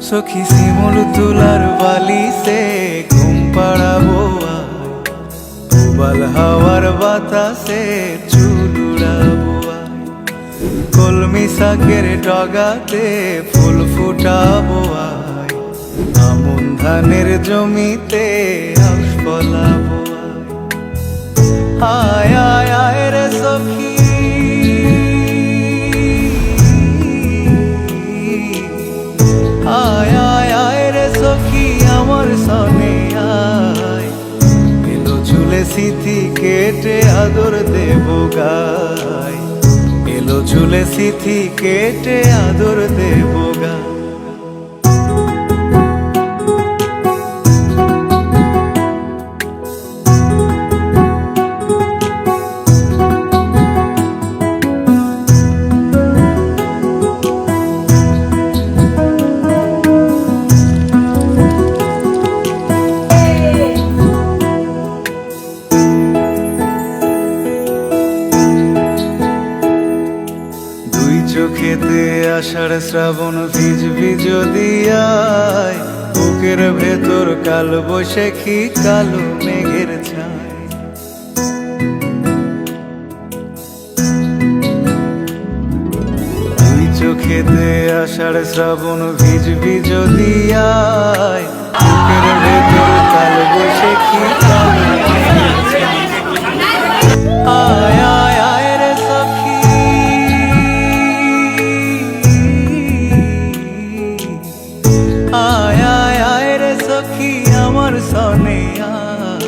সখী শিমুল তুলার বালি সে ঘুম পাড়াবো উবাল হাওয়ার বাতাসে চুল উড়াবো কলমি শাকের ডগাতে ফুল ফুটাবো আমন ধানের জমিতে আউশ ফলাবো আয় আয় আয় রে সখী আয় আয় আয় রে সখী আমার সনে আয় এলো ঝুলে সিথি কেটে আদর দেব গায় এলো ঝুলে সিথি কেটে আদর দেব গায় চোখেতে আষাঢ় শ্রাবণ ভিজবি যদি আয় বুকের ভেতর কাল বৈশাখী কালো মেঘের ছায় দুই চোখেতে আষাঢ় শ্রাবণ ভিজবি যদি আয় বুকের ভেতর কাল বৈশাখী কালো মেঘের ছায় আয় আয় আয় রে সখী আয় আয় আয় রে সখী আমার সনে আয়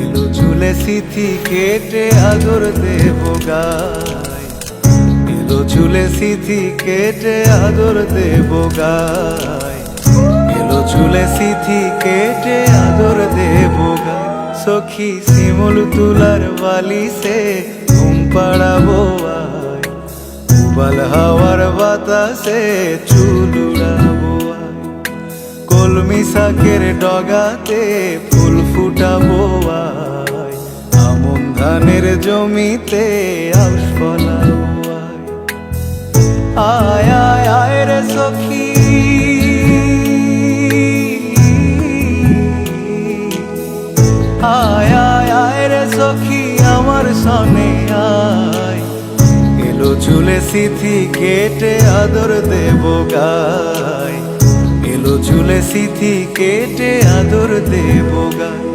এলো ঝুলে সিথি কেটে আদর দেব গায় এলো ঝুলে সিথি কেটে আদর দেব গায় এলো ঝুলে সিথি কেটে আদর দেব গায় সখী শিমুল তুলার বালি সে ঘুম পাড়াবো উবাল হাওয়ার বাতাসে চুল উড়াবো কলমি শাকের ডগাতে ফুল ফুটাবো আমন ধানের জমিতে আউশ ফলাবো আয় আয় আয় রে সখী আয় আয় আয় রে সখী আমার সনে আয় এলো ঝুলে সিথি কেটে আদর দেব গায় এলো ঝুলে সিথি কেটে আদর দেব গায়